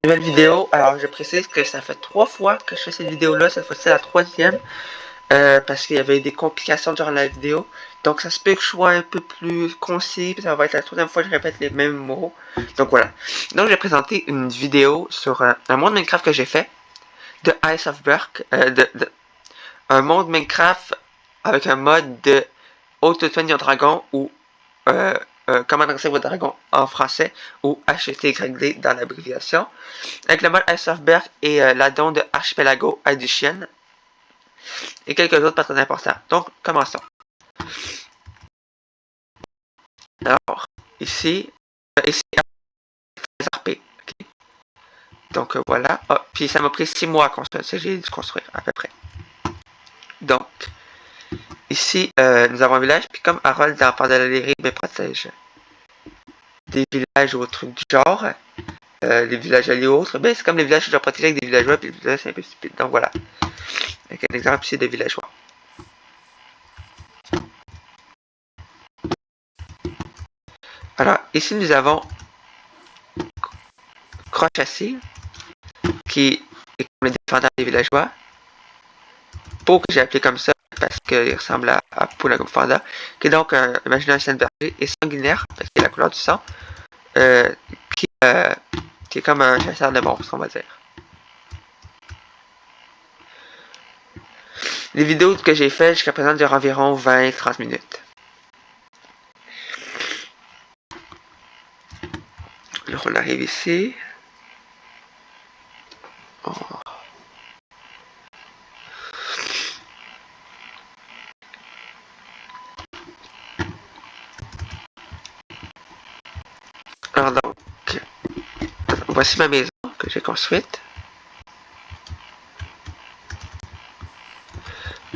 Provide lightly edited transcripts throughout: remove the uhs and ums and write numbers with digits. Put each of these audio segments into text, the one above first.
Nouvelle vidéo. Alors je précise que ça fait 3 fois que je fais cette vidéo là, cette fois-ci la troisième, parce qu'il y avait des complications durant la vidéo. Donc ça se peut que je sois un peu plus concis, puis ça va être la troisième fois que je répète les mêmes mots. Donc voilà. Donc j'ai présenté une vidéo sur un monde Minecraft que j'ai fait, de Ice of Berk, un monde Minecraft avec un mode de Auto-Tune Dragon ou comment adresser votre dragon en français, ou HTYD dans l'abréviation, avec le mode Ice of Berk et l'addon de Archipelago Addition, et quelques autres pas très importants. Donc, commençons. Alors, ici RP. Okay. Donc, voilà. Oh, puis ça m'a pris 6 mois à construire, ça j'ai dû construire à peu près. Donc, ici, nous avons un village, puis comme Harold dans Pandalalerie me protège des villages ou trucs du genre, les villages alliés ou autres, ben c'est comme les villages que je dois protéger avec des villageois, puis les villages c'est un peu stupide. Donc voilà. Avec un exemple ici de villageois. Alors, ici nous avons Crochassi, qui est comme le défendant des villageois. Pau, que j'ai appelé comme ça, parce qu'il ressemble à Pau la Fanda, qui est donc un imaginaire berger, et sanguinaire, parce qu'il a la couleur du sang, qui est comme un chasseur de monstres, on va dire. Les vidéos que j'ai faites jusqu'à présent durent environ 20-30 minutes. Alors on arrive ici. Oh. Alors donc, voici ma maison que j'ai construite.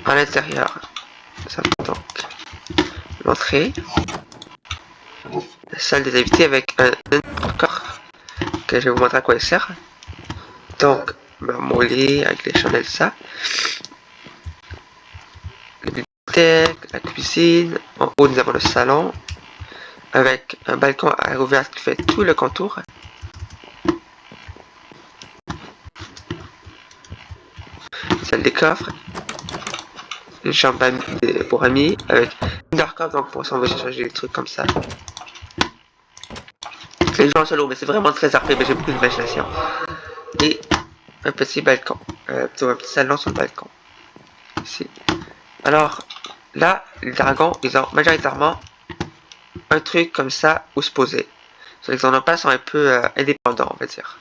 À l'intérieur, nous avons donc l'entrée, la salle des invités avec un corps que je vais vous montrer à quoi il sert. Donc, mon lit avec les chandelles, ça. La bibliothèque, la cuisine. En haut, nous avons le salon avec un balcon à air ouvert qui fait tout le contour. Salle des coffres. Une chambre pour amis avec une dark donc pour ça on va changer des trucs comme ça. Les gens en solo, mais c'est vraiment très RP, mais j'ai beaucoup d'imagination. Et un petit balcon, un petit salon sur le balcon. Ici. Alors, là, les dragons, ils ont majoritairement un truc comme ça où se poser. Les pas sont un peu indépendants, on va dire.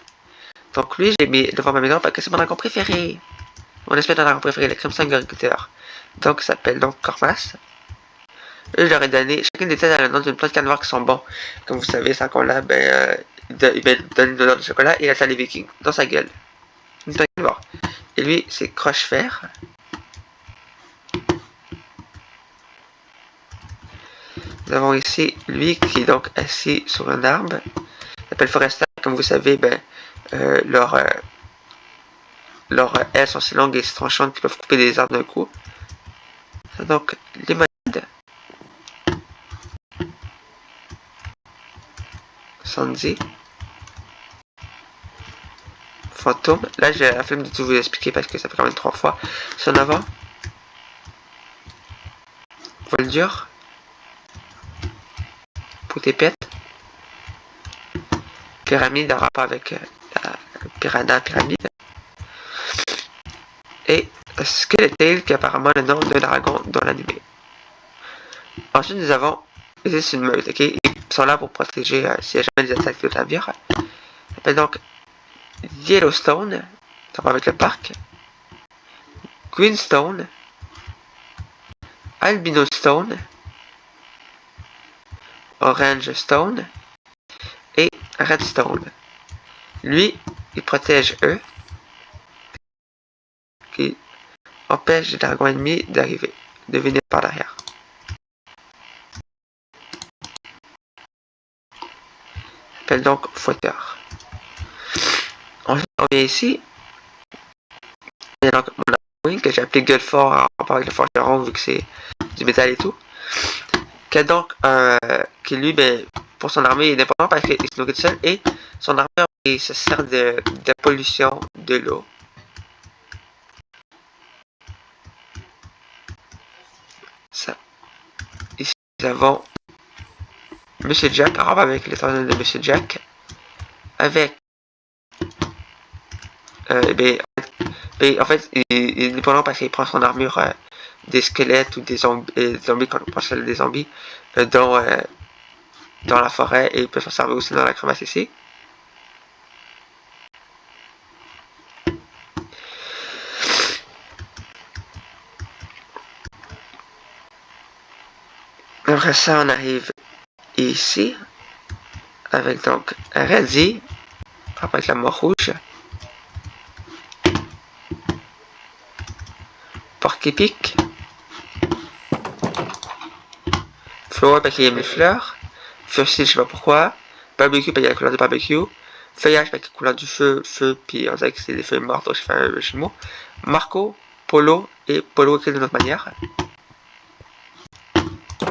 Donc lui, j'ai mis devant ma maison parce que c'est mon dragon préféré. Mon espèce de dragon préféré, le Crimson Gorguteur. Donc, il s'appelle donc Cormas. Eux, je leur ai donné chacune des têtes à le nom d'une plante de canevas qui sont bons. Comme vous savez, sans qu'on l'a, il donne une odeur de chocolat et il a les vikings dans sa gueule. Une plante de canevas. Et lui, c'est Croche-Fer. Nous avons ici lui qui est donc assis sur un arbre. Il s'appelle Foresta. Comme vous savez, leurs ailes sont si longues et si tranchantes qu'ils peuvent couper des arbres d'un coup. Donc, les modes. Sandy. Fantôme. Là, j'ai la flemme de tout vous expliquer parce que ça fait quand même 3 fois. Son avant. Voldur. Poutépette. Pyramide en rapport avec la piranha pyramide. Et Skeletal qui est apparemment le nom d'un dragon dans l'anime. Ensuite, nous avons. C'est une meute, ok? Ils sont là pour protéger s'il y a jamais des attaques de navires. Ça s'appelle donc Yellowstone, ça va avec le parc. Greenstone. Albinostone. Orange Stone. Et Redstone. Lui, il protège eux. Qui empêche les dragons ennemis d'arriver, de venir par derrière. Il s'appelle donc Fouetteur. Ensuite, on vient ici. Il y a donc mon Halloween que j'ai appelé Gueule Fort en rapport avec le forgeron vu que c'est du métal et tout. Qui a donc qui lui, pour son armée indépendant parce qu'il se nourrit tout seul et son armée il se sert de la pollution de l'eau. Ça. Ici, nous avons Monsieur Jack, en avec l'éternel de Monsieur Jack, avec en fait, il est indépendant parce qu'il prend son armure des squelettes ou des zombies quand on pense à des zombies dans la forêt et il peut s'en servir aussi dans la crevasse ici. Après ça, on arrive ici avec donc Reddy, avec la mort rouge, Porc-Épic, Flower parce qu'il aime les fleurs, Fursil, je sais pas pourquoi, Barbecue parce qu'il y a la couleur du barbecue, Feuillage parce qu'il y a la couleur du feu, puis on dirait que c'est des feuilles mortes, donc je fais un jeu de mots. Marco, Polo, et Polo écrit d'une autre manière.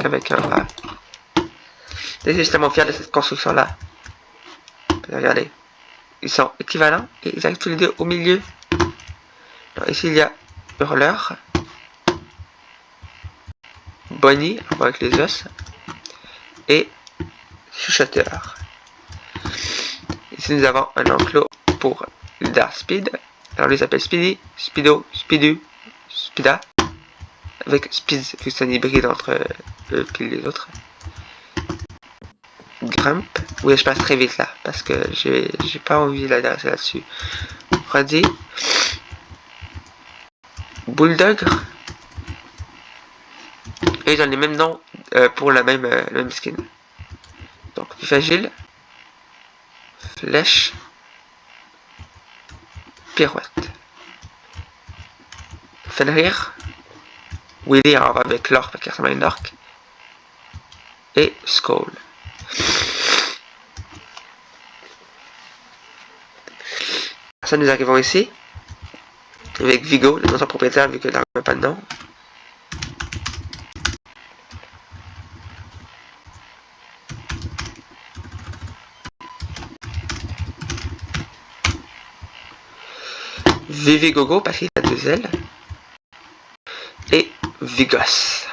Avec un A. Et je suis tellement fier de cette construction-là. Regardez. Ils sont équivalents et ils arrivent tous les deux au milieu. Alors, ici, il y a Hurleur, Bonnie, avec les os, et Chuchoteur. Ici, nous avons un enclos pour Dark Speed. Alors, lui s'appelle Speedy, Speedo, Speedu, Speeda, avec Speed, vu que c'est un hybride entre eux et les autres. Grump. Oui, je passe très vite là, parce que j'ai pas envie d'adresser là-dessus. Roddy. Bulldog. Et ils ont les mêmes noms pour la même skin. Donc, Agile. Flèche. Pirouette. Fenrir. Willy avec l'orque, parce qu'il ressemble à une orque. Et Skull. Ça, nous arrivons ici. Avec Vigo, le nom de son propriétaire, vu que l'arme n'a pas de nom. Vivigogo, parce qu'il a 2 ailes. Et Vigos.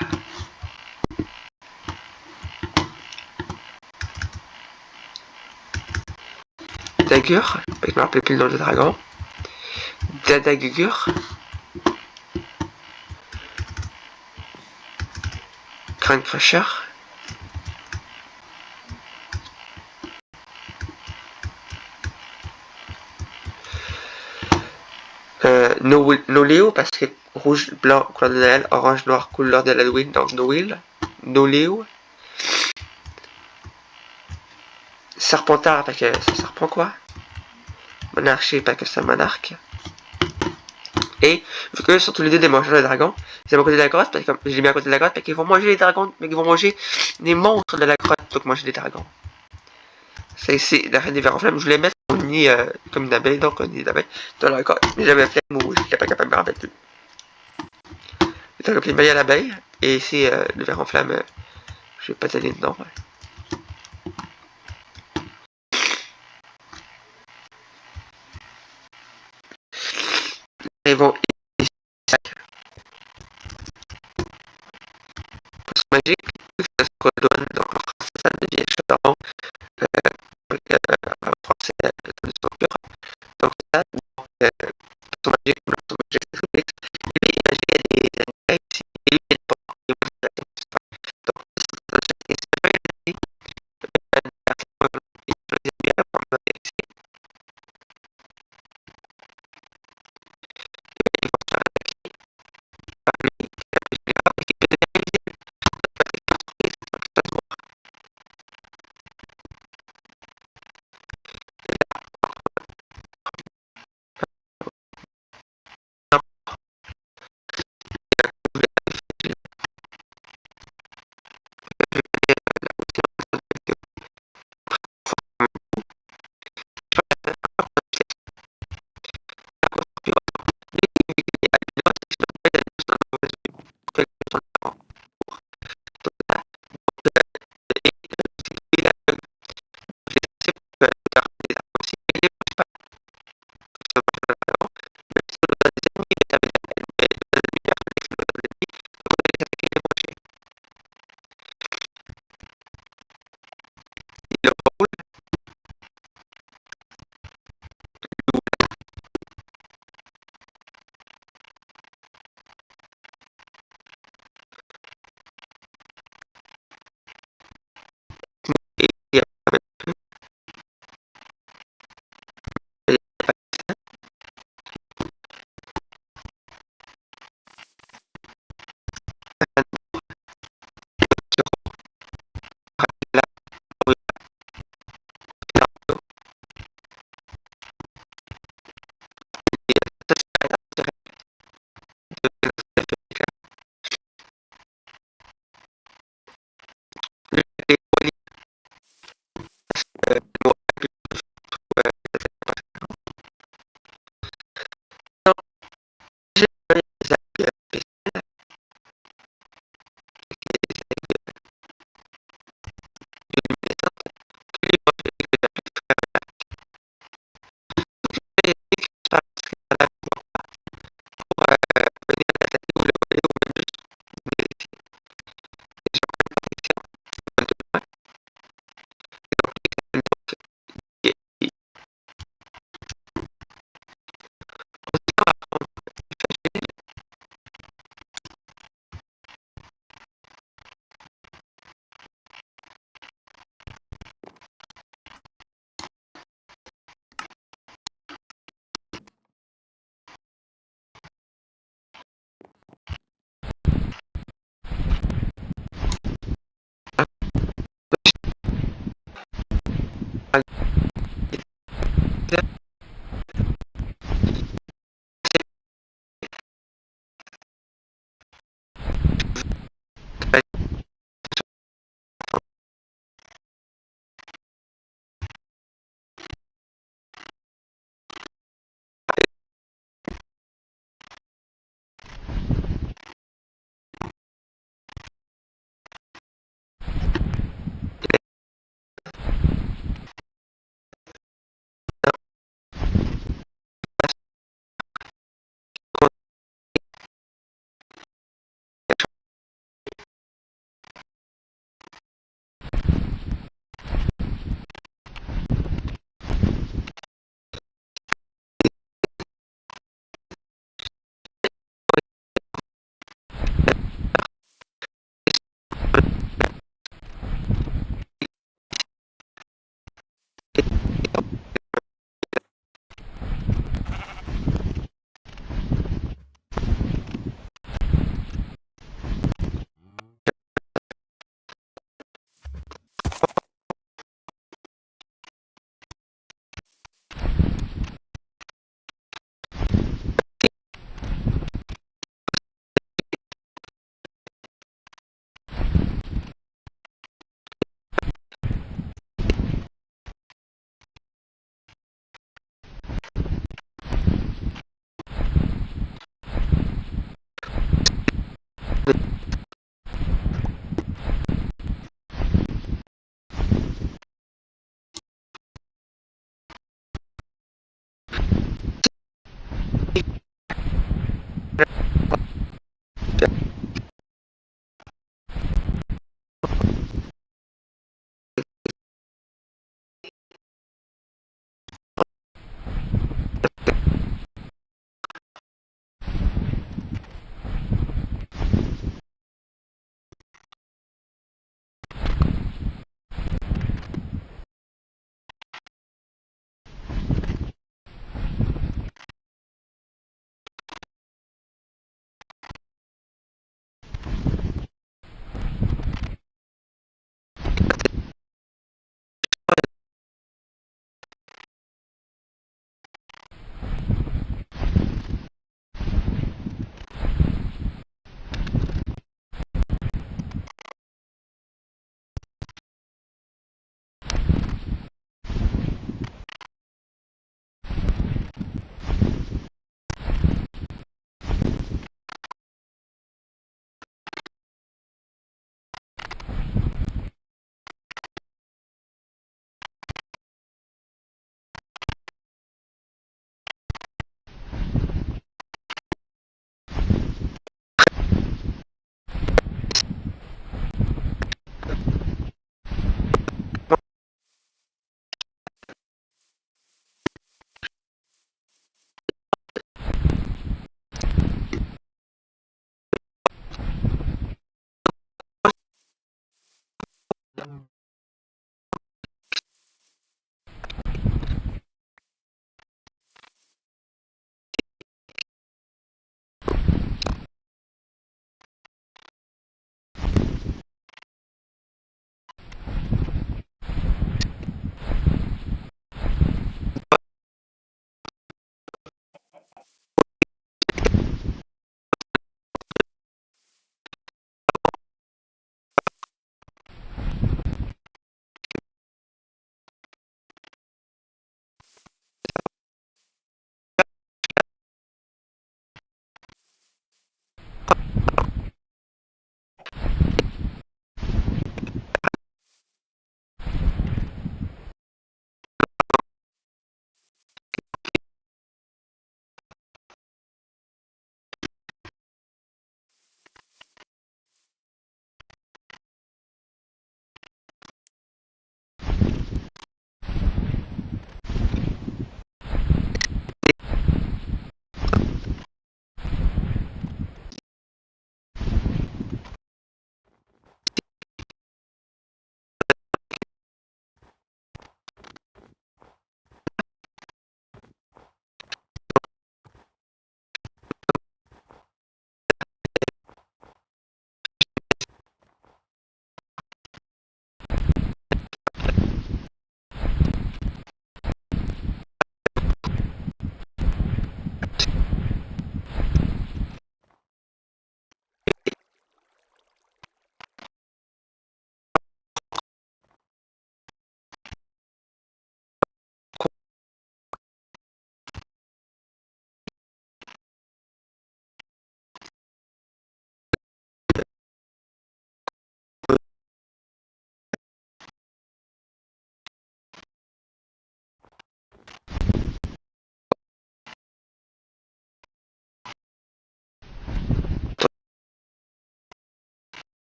Dagur, je me rappelle plus le nom du dragon. Dadagugur. Grand Crusher. Noléo parce que rouge, blanc, couleur de Noël, orange, noir, couleur de l'Halloween, donc Noël. Noléo. Serpentard parce que c'est serpent quoi. Monarchie parce que c'est un monarque. Et vu que sont tous les deux des mangeurs de dragons, c'est à côté de la grotte, parce que je l'ai mis à côté de la grotte, parce qu'ils vont manger les dragons, mais ils vont manger les monstres de la grotte plutôt que manger des dragons. C'est ici la reine des vers en flamme, je voulais mettre mon nid comme une abeille, donc un nid d'abeille dans la grotte, mais j'avais la flemme ou je n'étais pas capable de me rappeler plus. Donc il y a l'abeille, et ici le ver en flamme, je vais pas donner de nom. Ils vont